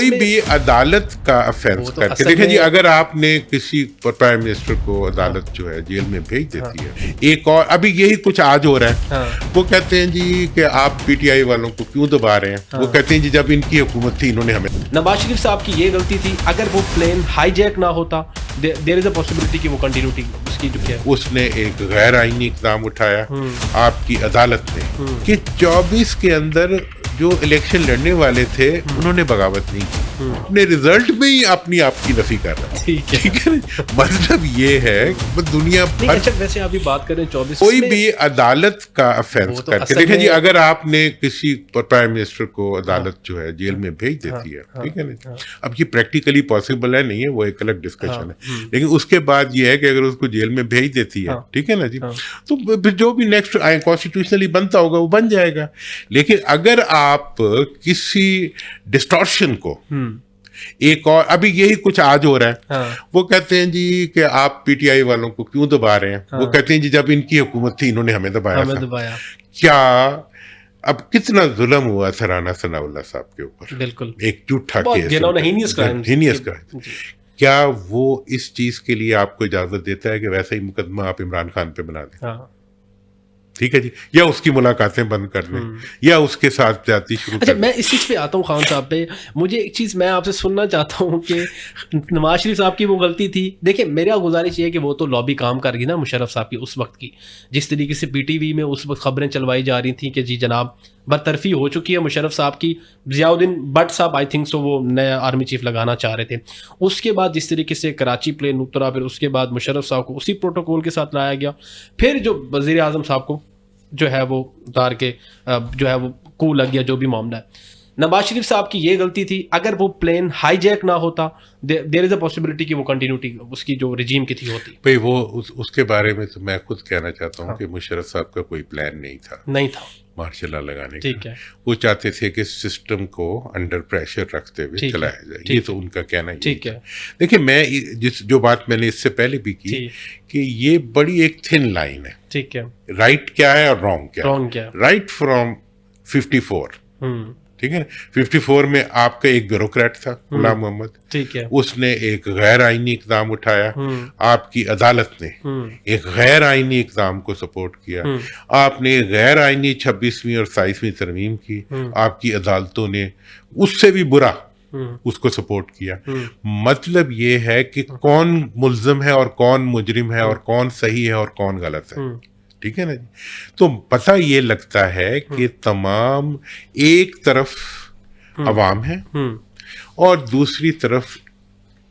कोई भी अदालत का ऑफेंस तो करके देखें जी, अगर आपने किसी प्राइम मिनिस्टर को अदालत जो है जेल में भेज देती है, एक और अभी यही कुछ आज हो रहा है, वो कहते हैं जी कि आप पीटीआई वालों को क्यों दबा रहे हैं, वो कहते हैं जी जब इनकी हुकूमत थी इन्होंने हमें। नवाज शरीफ साहब की ये गलती थी, अगर वो प्लेन हाईजैक ना होता देयर इज अ पॉसिबिलिटी कि वो कंटिन्यूटी उसकी जो है, उसने एक गैर आईनी इक़दाम उठाया आपकी अदालत ने कि 24 के अंदर जो इलेक्शन लड़ने वाले थे उन्होंने बगावत नहीं की, अपने रिजल्ट में ही अपनी आपकी नफी कर रहा है। ठीक है, मतलब ये है कि दुनिया भर। अच्छा वैसे अभी बात करें 24 कोई भी अदालत का ऑफेंस तो करके देखें जी, अगर आपने किसी प्राइम मिनिस्टर को अदालत जो है जेल में भेज देती है, ठीक है ना, अब ये प्रैक्टिकली पॉसिबल है नहीं है, वो एक अलग डिस्कशन है, लेकिन उसके बाद ये है कि अगर उसको जेल में भेज देती है, ठीक है ना जी, तो जो भी नेक्स्ट कॉन्स्टिट्यूशनली बनता होगा वो बन जाएगा। लेकिन अगर आप किसी डिस्टॉर्शन को एक और अभी यही कुछ आज हो रहा है, वो कहते हैं जी कि आप पीटीआई वालों को क्यों दबा रहे हैं, वो कहते हैं जी जब इनकी हुकूमत थी इन्होंने हमें दबाया। क्या अब कितना जुल्म हुआ सराना सनाउल्लाह साहब के ऊपर, बिल्कुल एक झूठा केस, हीनियस क्राइम। क्या वो इस चीज के लिए आपको इजाजत देता है कि वैसा ही मुकदमा आप इमरान खान पे बना दें? ठीक है जी, या उसकी मुलाकातें बंद कर लें, या उसके साथ जाती शुरू कर। मैं इस चीज़ पे आता हूँ खान साहब पे, मुझे एक चीज़ मैं आपसे सुनना चाहता हूँ कि नवाज शरीफ साहब की वो गलती थी। देखिए मेरा गुजारिश ये है कि वो तो लॉबी काम कर रही ना मुशर्रफ साहब की उस वक्त की, जिस तरीके से पीटीवी में उस वक्त खबरें चलवाई जा रही थी कि जी जनाब बरतरफी हो चुकी है मुशर्रफ साहब की, ज़ियाउद्दीन भट्ट साहब आई थिंक सो वो नया आर्मी चीफ लगाना चाह रहे थे। उसके बाद जिस तरीके से कराची प्लेन उतरा, फिर उसके बाद मुशर्रफ साहब को उसी प्रोटोकॉल के साथ लाया गया, फिर जो वज़ीर आज़म साहब को जो है वो उतार के जो है वो कू लग गया, जो भी मामला है। नवाज शरीफ साहब की ये गलती थी, अगर वो प्लेन हाईजैक ना होता देयर इज अ पॉसिबिलिटी कि वो कंटिन्यूटी उसकी जो रिजीम की थी होती। भाई वो उसके बारे में तो मैं खुद कहना चाहता हूँ कि मुशर्रफ साहब का कोई प्लान नहीं था मार्शल लॉ लगाने का। वो चाहते थे कि सिस्टम को अंडर प्रेशर रखते हुए चलाया जाए, ये तो उनका कहना ही है। देखिए मैं जो बात मैंने इससे पहले भी की कि ये बड़ी एक थिन लाइन है, ठीक है, राइट क्या है और रॉन्ग क्या है। राइट फ्रॉम 54, ठीक है ना, 54 में आपका एक ब्यूरोक्रेट था गुलाम मोहम्मद, ठीक है, उसने एक गैर आईनी इक़दाम उठाया, आपकी अदालत ने एक गैर आईनी इक़दाम को सपोर्ट किया, आपने गैर आईनी 26वीं और 27वीं तरमीम की, आपकी अदालतों ने उससे भी बुरा उसको सपोर्ट किया। मतलब ये है कि कौन मुल्ज़िम है और कौन मुजरिम है और कौन सही है और कौन गलत है, ठीक है ना जी। तो पता ये लगता है कि तमाम एक तरफ अवाम है और दूसरी तरफ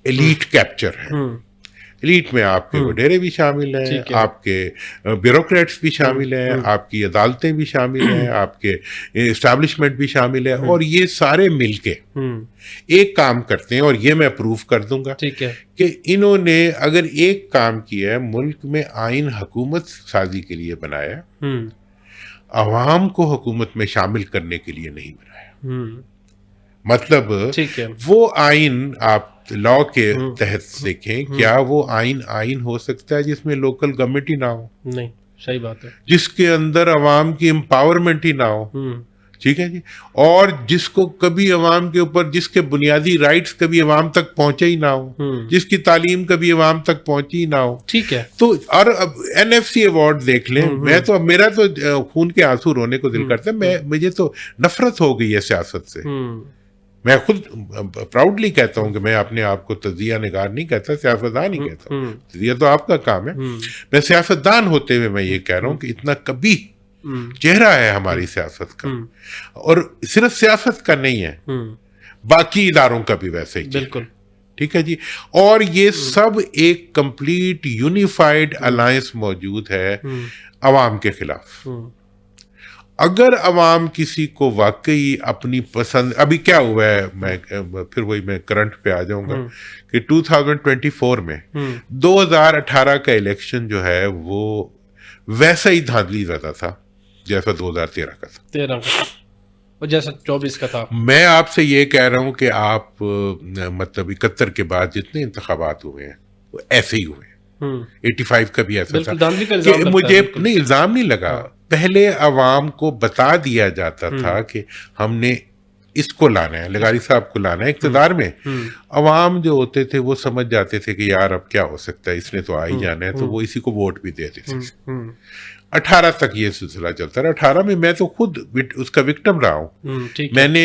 एलीट कैप्चर है। एलीट में आपके वडेरे भी शामिल हैं, आपके ब्यूरोक्रेट्स भी शामिल हैं, आपकी अदालतें भी शामिल हैं, आपके एस्टैब्लिशमेंट भी शामिल है, और ये सारे मिलके एक काम करते हैं, और ये मैं प्रूव कर दूंगा कि इन्होंने अगर एक काम किया है, मुल्क में आइन हुकूमत साजी के लिए बनाया, अवाम को हुकूमत में शामिल करने के लिए नहीं बनाया। मतलब वो आइन आप लॉ के तहत देखें, क्या वो आइन हो सकता है जिसमें लोकल गवर्नमेंट ही ना हो? नहीं, सही बात है। जिसके अंदर अवाम की एम्पावरमेंट ही ना हो, ठीक है जी, और जिसको कभी अवाम के ऊपर, जिसके बुनियादी राइट्स कभी अवाम तक पहुंचे ही ना हो, जिसकी तालीम कभी अवाम तक पहुंची ही ना हो, ठीक है। तो और अब NFC अवार्ड देख लें, मैं तो मेरा तो खून के आंसू रोने को दिल करता है। मुझे तो नफरत हो गई है सियासत से। मैं खुद प्राउडली कहता हूं कि मैं अपने आप को तजिया निगार नहीं कहता, सियासतदान ही कहता हूं। तजिया तो आपका काम है, मैं सियासतदान होते हुए मैं ये कह रहा हूं कि इतना कभी चेहरा है हमारी सियासत का, और सिर्फ सियासत का नहीं है, बाकी इदारों का भी वैसे ही, बिल्कुल, ठीक है जी। और ये सब एक कंप्लीट यूनिफाइड अलायंस मौजूद है अवाम के खिलाफ। अगर अवाम किसी को वाकई अपनी पसंद, अभी क्या हुआ है, मैं करंट पे आ जाऊंगा कि 2024 में 2018 का इलेक्शन जो है वो वैसा ही धांधली ज्यादा था जैसा 2013 का था, और जैसा 24 का था। मैं आपसे ये कह रहा हूं कि आप मतलब 71 के बाद जितने इंतखाबात हुए हैं वो ऐसे ही हुए। 85 का भी ऐसा था कि मुझे नहीं इल्जाम नहीं लगा, पहले अवाम को बता दिया जाता था कि हमने इसको लाना है, लगारी साहब को लाना है इक़्तिदार में। अवाम जो होते थे वो समझ जाते थे कि यार अब क्या हो सकता है, इसने तो आ ही जाना है, तो वो इसी को वोट भी देते थे। 18 तक ये सिलसिला चलता रहा। 18 में मैं तो खुद उसका विक्टिम रहा हूँ। मैंने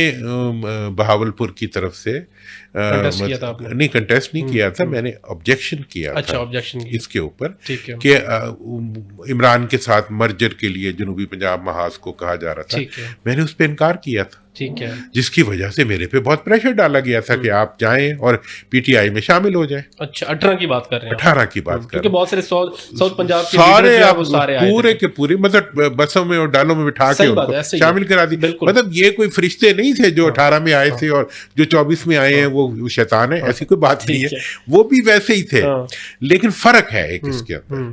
बहावलपुर की तरफ से नहीं कंटेस्ट नहीं किया था, मैंने ऑब्जेक्शन किया था ऑब्जेक्शन इसके ऊपर कि इमरान के साथ मर्जर के लिए जनूबी पंजाब महाज को कहा जा रहा था, मैंने उस पर इनकार किया था। ठीक है, जिसकी वजह से मेरे पे बहुत प्रेशर डाला गया था कि आप जाएं और पीटीआई में शामिल हो जाएं। अच्छा, 18 की बात कर रहे हैं? 18 की बात कर रहे हैं, बहुत सारे साउथ पंजाब के सारे पूरे के पूरे मतलब बसों में और डालों में बिठा के उनको शामिल करा दी। मतलब ये कोई फरिश्ते नहीं थे जो 18 में आए थे और जो 24 में आए हैं वो शैतान है, ऐसी कोई बात नहीं है। वो भी वैसे ही थे, लेकिन फर्क है एक इसके अंदर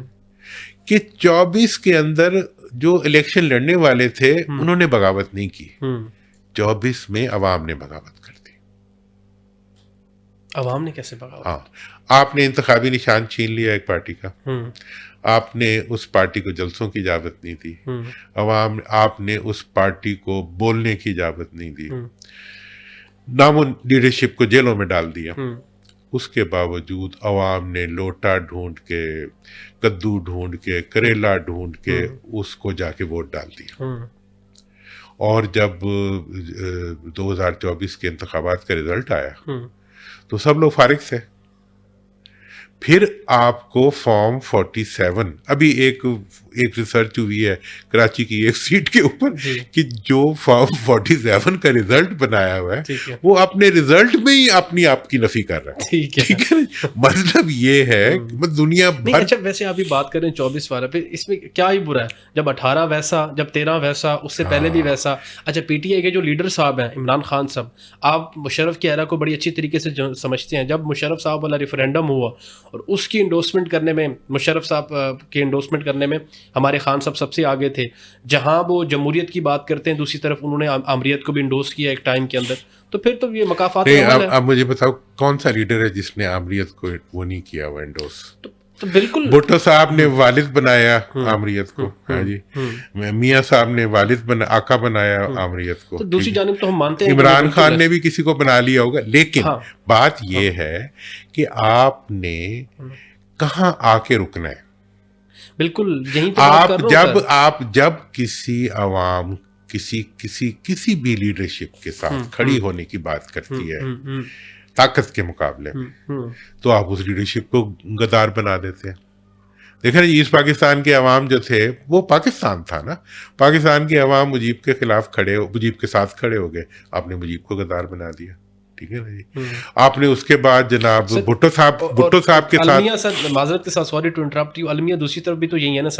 कि 24 के अंदर जो इलेक्शन लड़ने वाले थे उन्होंने बगावत नहीं की, 24 में अवाम ने बगावत कर दी। अवाम ने कैसे बगावत? हाँ, आपने इंतखाबी निशान छीन लिया एक पार्टी का, आपने उस पार्टी को जलसों की इजाजत नहीं दी, आपने उस पार्टी को बोलने की इजाजत नहीं दी, नामो लीडरशिप को जेलों में डाल दिया। उसके बावजूद अवाम ने लोटा ढूंढ के, कद्दू ढूंढ के, करेला ढूंढ के उसको जाके वोट डाल दिया। और जब 2024 के इंतखाबात का रिजल्ट आया तो सब लोग फारिग थे। फिर आपको फॉर्म 47, अभी एक रिसर्च हुई है कराची की एक सीट के ऊपर कि जो फॉर्म 47 का रिजल्ट बनाया हुआ है वो अपने रिजल्ट में ही अपनी आपकी नफी कर रहा है। ठीक है, मतलब ये है दुनिया भर। अच्छा, वैसे अभी बात करें 24 वाला पे, इसमें क्या ही बुरा है? जब 18 वैसा, जब 13 वैसा, उससे पहले भी वैसा। अच्छा, पीटीआई के जो लीडर साहब हैं इमरान खान साहब, आप मुशर्रफ की एरा को बड़ी अच्छी तरीके से समझते हैं। जब मुशर्रफ साहब वाला रेफरेंडम हुआ और उसकी इंडोर्समेंट करने में, मुशर्रफ साहब के इंडोर्समेंट करने में हमारे खान साहब सबसे आगे थे। जहां वो जमहूरियत की बात करते हैं, दूसरी तरफ उन्होंने आमरीत को भी इंडोर्स किया एक टाइम के अंदर। तो फिर तो ये मकाफात है। अब मुझे बताओ कौन सा लीडर है जिसने आमरीत को वो नहीं किया हुआ इंडोर्स? तो बिल्कुल भुट्टो साहब ने वालिद बनाया आमरीत को, हाँ जी, मियां साहब ने वालिद आका बनाया आमरीत को। तो दूसरी जानिब तो हम मानते हैं इमरान खान ने भी किसी को बना लिया होगा, लेकिन बात ये है कि आपने कहाँ आके रुकना है। बिल्कुल, यही तो बात कर रहा हूं। आप जब किसी अवाम किसी भी लीडरशिप के साथ खड़ी होने की बात करती है ताकत के मुकाबले, तो आप उस लीडरशिप को गद्दार बना देते हैं। देखें ना, ईस्ट पाकिस्तान के अवाम जो थे वो पाकिस्तान था ना, पाकिस्तान के अवाम मुजीब के खिलाफ मुजीब के साथ खड़े हो गए, आपने मुजीब को गद्दार बना दिया। ठीक है ना जी। आपने उसके बाद जनाब भुट्टो साहब के साथ, माजरत के साथ, सॉरी टू इंटरप्ट यू, अलमिया दूसरी तरफ भी तो यही है ना सर।